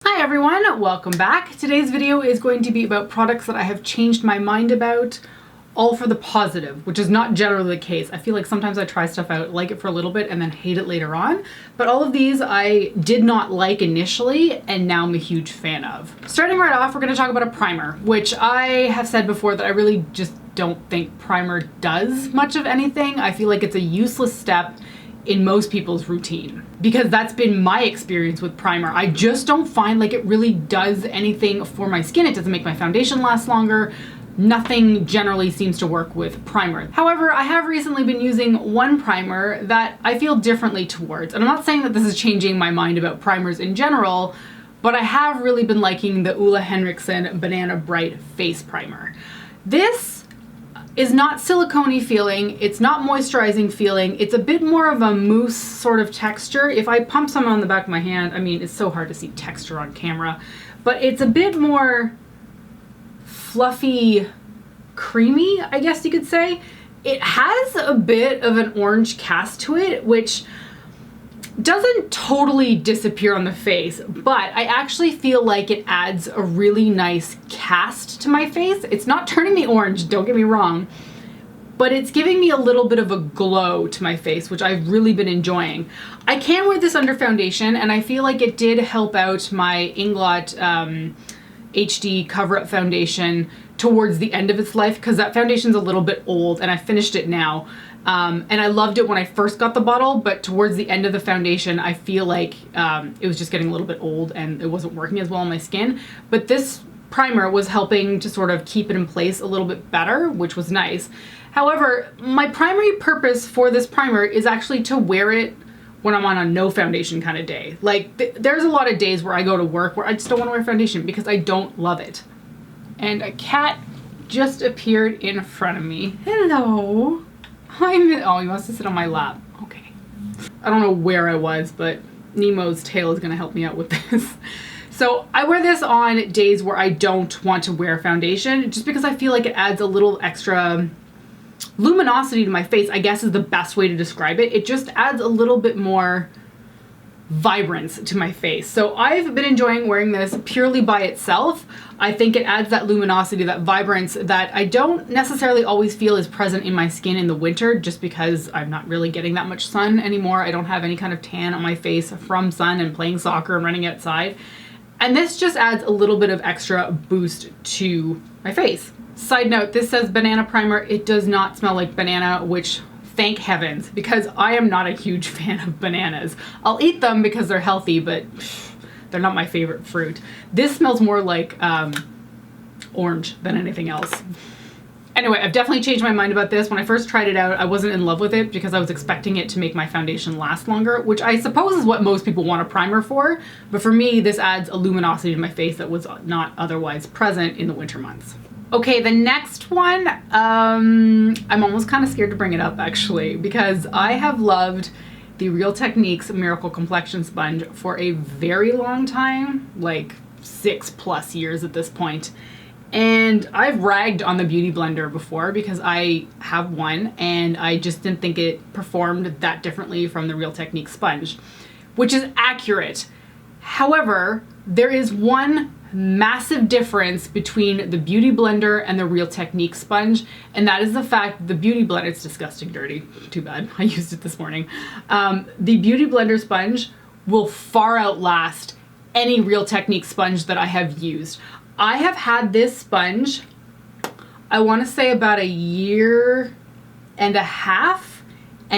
Hi everyone, welcome back. Today's video is going to be about products that I have changed my mind about, all for the positive, which is not generally the case. I feel like sometimes I try stuff out, like it for a little bit, and then hate it later on. But all of these I did not like initially, and now I'm a huge fan of. Starting right off, we're going to talk about a primer, which I have said before that I really just don't think primer does much of anything. I feel like it's a useless step in most people's routine, because that's been my experience with primer. I just don't find like it really does anything for my skin. It doesn't make my foundation last longer. Nothing generally seems to work with primer. However, I have recently been using one primer that I feel differently towards. And I'm not saying that this is changing my mind about primers in general, but I have really been liking the Ole Henriksen Banana Bright Face Primer. This is not silicone-y feeling, it's not moisturizing feeling, it's a bit more of a mousse sort of texture. If I pump some on the back of my hand, I mean, it's so hard to see texture on camera, but it's a bit more fluffy, creamy, I guess you could say. It has a bit of an orange cast to it, which doesn't totally disappear on the face, but I actually feel like it adds a really nice cast to my face. It's not turning me orange, don't get me wrong, but it's giving me a little bit of a glow to my face, which I've really been enjoying. I can wear this under foundation, and I feel like it did help out my Inglot HD cover-up foundation towards the end of its life, because that foundation's a little bit old, and I finished it now. And I loved it when I first got the bottle, but towards the end of the foundation, I feel like it was just getting a little bit old and it wasn't working as well on my skin. But this primer was helping to sort of keep it in place a little bit better, which was nice. However, my primary purpose for this primer is actually to wear it when I'm on a no foundation kind of day. Like, there's a lot of days where I go to work where I just don't want to wear foundation because I don't love it. And a cat just appeared in front of me. Hello. Oh, he wants to sit on my lap. Okay. I don't know where I was, but Nemo's tail is going to help me out with this. So I wear this on days where I don't want to wear foundation, just because I feel like it adds a little extra luminosity to my face, I guess is the best way to describe it. It just adds a little bit more vibrance to my face. So I've been enjoying wearing this purely by itself. I think it adds that luminosity, that vibrance that I don't necessarily always feel is present in my skin in the winter, just because I'm not really getting that much sun anymore. I don't have any kind of tan on my face from sun and playing soccer and running outside. And this just adds a little bit of extra boost to my face. Side note, this says banana primer. It does not smell like banana, which thank heavens, because I am not a huge fan of bananas. I'll eat them because they're healthy, but they're not my favorite fruit. This smells more like orange than anything else. Anyway, I've definitely changed my mind about this. When I first tried it out, I wasn't in love with it because I was expecting it to make my foundation last longer, which I suppose is what most people want a primer for. But for me, this adds a luminosity to my face that was not otherwise present in the winter months. Okay, the next one, I'm almost kind of scared to bring it up actually, because I have loved the Real Techniques Miracle Complexion Sponge for a very long time, like 6+ years at this point. And I've ragged on the Beauty Blender before because I have one and I just didn't think it performed that differently from the Real Techniques sponge, which is accurate. However, there is one massive difference between the Beauty Blender and the Real Techniques sponge, and that is the fact the Beauty Blender, it's disgusting dirty, too bad, I used it this morning. The Beauty Blender sponge will far outlast any Real Techniques sponge that I have used. I have had this sponge, I want to say about 1.5 years, and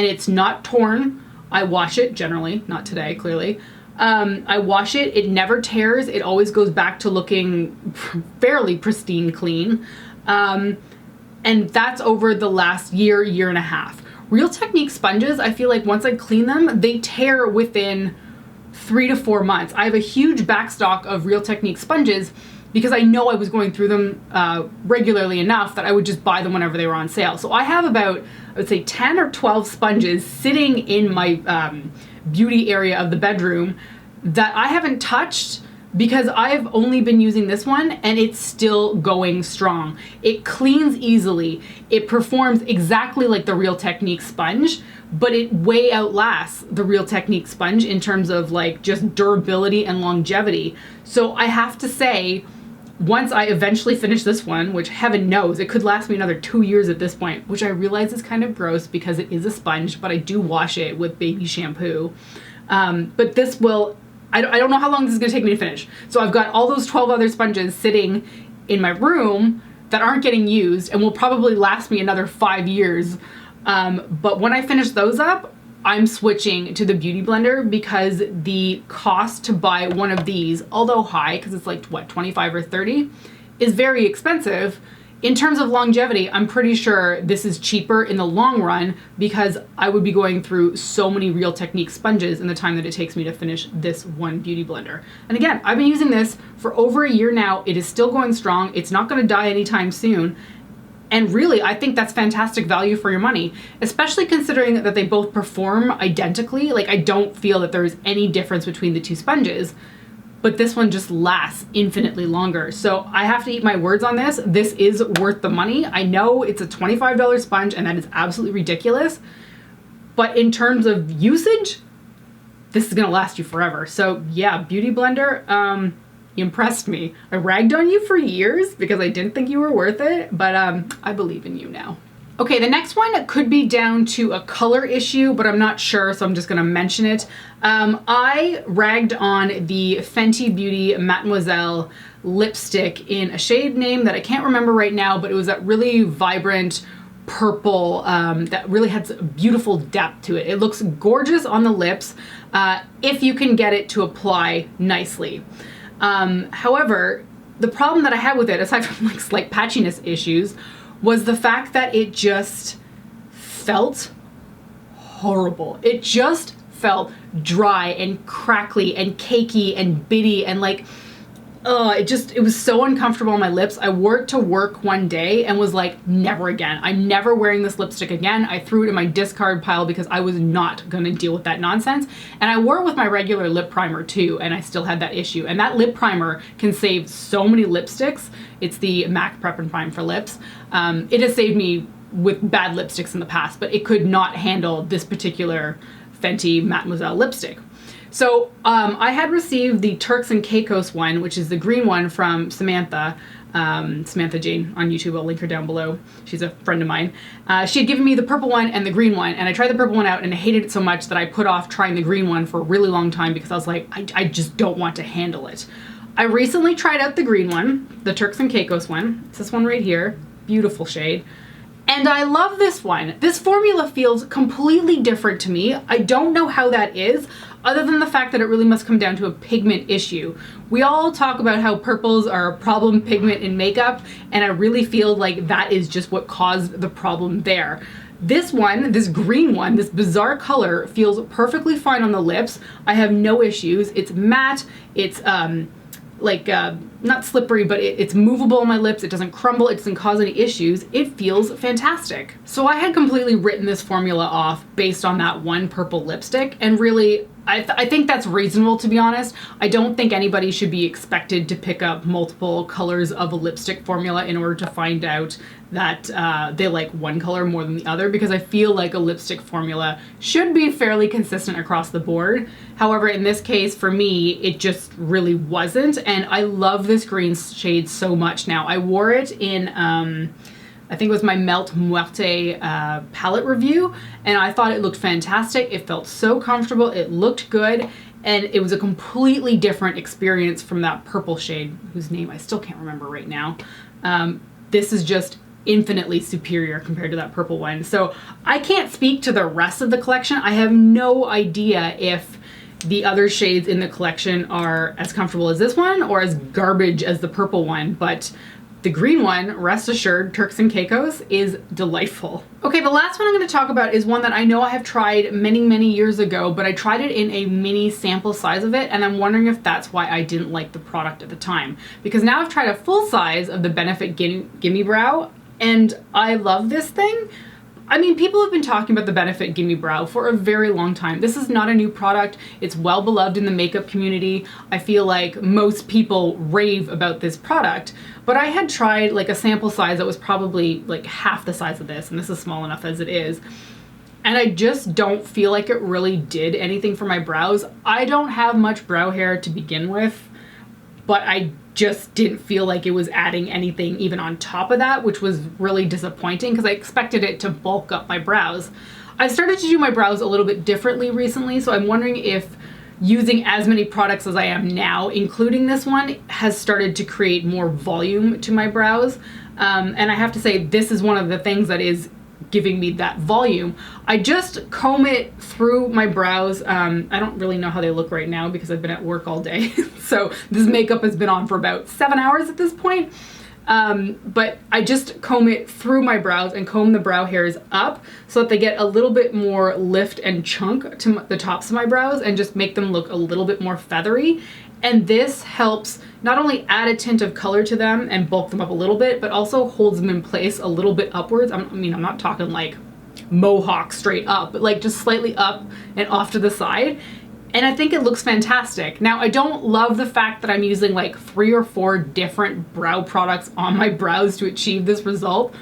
it's not torn. I wash it generally, not today, clearly. I wash it, it never tears, it always goes back to looking fairly pristine clean. And that's over the last year, 1.5 years. Real Techniques sponges, I feel like once I clean them, they tear within 3 to 4 months. I have a huge backstock of Real Techniques sponges because I know I was going through them regularly enough that I would just buy them whenever they were on sale. So I have about, I would say 10 or 12 sponges sitting in my beauty area of the bedroom that I haven't touched because I've only been using this one and it's still going strong. It cleans easily. It performs exactly like the Real Techniques sponge, but it way outlasts the Real Technique sponge in terms of like just durability and longevity. So I have to say, once I eventually finish this one, which heaven knows, it could last me another 2 years at this point, which I realize is kind of gross because it is a sponge, but I do wash it with baby shampoo. But this will, I don't know how long this is gonna take me to finish. So I've got all those 12 other sponges sitting in my room that aren't getting used and will probably last me another 5 years. But when I finish those up, I'm switching to the Beauty Blender because the cost to buy one of these, although high, because it's like, what, 25 or 30, is very expensive. In terms of longevity, I'm pretty sure this is cheaper in the long run because I would be going through so many Real Technique sponges in the time that it takes me to finish this one Beauty Blender. And again, I've been using this for over a year now. It is still going strong. It's not gonna die anytime soon. And really, I think that's fantastic value for your money, especially considering that they both perform identically. Like, I don't feel that there's any difference between the two sponges, but this one just lasts infinitely longer. So I have to eat my words on this. This is worth the money. I know it's a $25 sponge and that is absolutely ridiculous, but in terms of usage, this is gonna last you forever. So yeah, Beauty Blender, you impressed me. I ragged on you for years because I didn't think you were worth it, but I believe in you now. Okay, the next one could be down to a color issue, but I'm not sure, so I'm just gonna mention it. I ragged on the Fenty Beauty Mademoiselle lipstick in a shade name that I can't remember right now, but it was that really vibrant purple that really has beautiful depth to it. It looks gorgeous on the lips if you can get it to apply nicely. However, the problem that I had with it, aside from like slight patchiness issues, was the fact that it just felt horrible. It just felt dry and crackly and cakey and bitty and like, it was so uncomfortable on my lips. I wore it to work one day and was like, never again. I'm never wearing this lipstick again. I threw it in my discard pile because I was not gonna deal with that nonsense. And I wore it with my regular lip primer too, and I still had that issue. And that lip primer can save so many lipsticks. It's the MAC Prep and Prime for lips. It has saved me with bad lipsticks in the past, but it could not handle this particular Fenty Mademoiselle lipstick. So I had received the Turks and Caicos one, which is the green one from Samantha, Samantha Jane on YouTube. I'll link her down below. She's a friend of mine. She had given me the purple one and the green one, and I tried the purple one out and I hated it so much that I put off trying the green one for a really long time because I was like, I just don't want to handle it. I recently tried out the green one, the Turks and Caicos one. It's this one right here. Beautiful shade. And I love this one. This formula feels completely different to me. I don't know how that is, other than the fact that it really must come down to a pigment issue. We all talk about how purples are a problem pigment in makeup, and I really feel like that is just what caused the problem there. This one, this green one, this bizarre color feels perfectly fine on the lips. I have no issues. It's matte, it's not slippery, but it's movable on my lips. It doesn't crumble. It doesn't cause any issues. It feels fantastic. So I had completely written this formula off based on that one purple lipstick, and really, I think that's reasonable, to be honest. I don't think anybody should be expected to pick up multiple colors of a lipstick formula in order to find out that they like one color more than the other, because I feel like a lipstick formula should be fairly consistent across the board. However, in this case, for me, it just really wasn't, and I love this green shade so much now. I wore it in I think it was my Melt Muerte palette review, and I thought it looked fantastic. It felt so comfortable, it looked good, and it was a completely different experience from that purple shade, whose name I still can't remember right now. This is just infinitely superior compared to that purple one. So I can't speak to the rest of the collection. I have no idea if the other shades in the collection are as comfortable as this one or as garbage as the purple one, but the green one, rest assured, Turks and Caicos, is delightful. Okay, the last one I'm going to talk about is one that I know I have tried many, many years ago, but I tried it in a mini sample size of it, and I'm wondering if that's why I didn't like the product at the time. Because now I've tried a full size of the Benefit Gimme Brow, and I love this thing. I mean, people have been talking about the Benefit Gimme Brow for a very long time. This is not a new product. It's well beloved in the makeup community. I feel like most people rave about this product, but I had tried like a sample size that was probably like half the size of this, and this is small enough as it is. and I just don't feel like it really did anything for my brows. I don't have much brow hair to begin with, but I just didn't feel like it was adding anything even on top of that, which was really disappointing because I expected it to bulk up my brows. I've started to do my brows a little bit differently recently, so I'm wondering if using as many products as I am now, including this one, has started to create more volume to my brows. And I have to say, this is one of the things that is giving me that volume. I just comb it through my brows. I don't really know how they look right now because I've been at work all day. So this makeup has been on for about 7 hours at this point. But I just comb it through my brows and comb the brow hairs up so that they get a little bit more lift and chunk to the tops of my brows and just make them look a little bit more feathery. And this helps not only add a tint of color to them and bulk them up a little bit, but also holds them in place a little bit upwards. I mean, I'm not talking like mohawk straight up, but like just slightly up and off to the side. And I think it looks fantastic. Now, I don't love the fact that I'm using like 3 or 4 different brow products on my brows to achieve this result,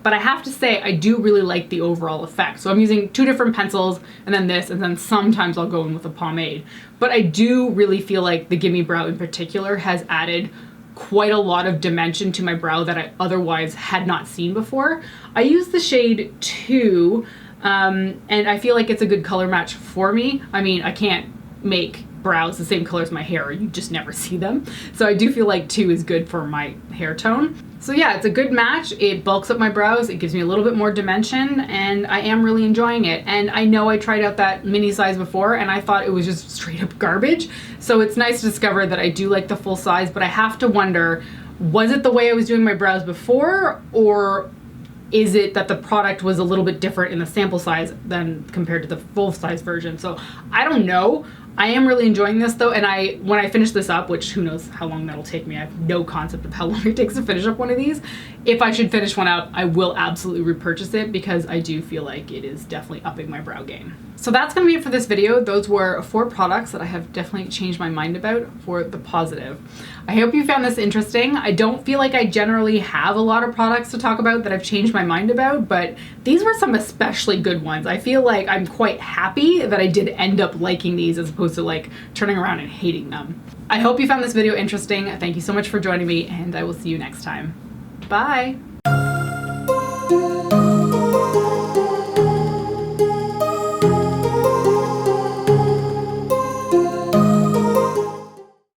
but I have to say I do really like the overall effect. So I'm using 2 different pencils and then this, and then sometimes I'll go in with a pomade. But I do really feel like the Gimme Brow in particular has added quite a lot of dimension to my brow that I otherwise had not seen before. I use the shade 2, and I feel like it's a good color match for me. I mean, I can't make brows the same color as my hair, you just never see them. So I do feel like 2 is good for my hair tone. So yeah, it's a good match. It bulks up my brows, it gives me a little bit more dimension, and I am really enjoying it. And I know I tried out that mini size before and I thought it was just straight up garbage. So it's nice to discover that I do like the full size, but I have to wonder, was it the way I was doing my brows before, or is it that the product was a little bit different in the sample size than compared to the full size version? So I don't know. I am really enjoying this though, and when I finish this up, which who knows how long that'll take me, I have no concept of how long it takes to finish up one of these. If I should finish one up, I will absolutely repurchase it because I do feel like it is definitely upping my brow game. So that's gonna be it for this video. Those were 4 products that I have definitely changed my mind about for the positive. I hope you found this interesting. I don't feel like I generally have a lot of products to talk about that I've changed my mind about, but these were some especially good ones. I feel like I'm quite happy that I did end up liking these as opposed to like turning around and hating them. I hope you found this video interesting. Thank you so much for joining me, and I will see you next time. Bye.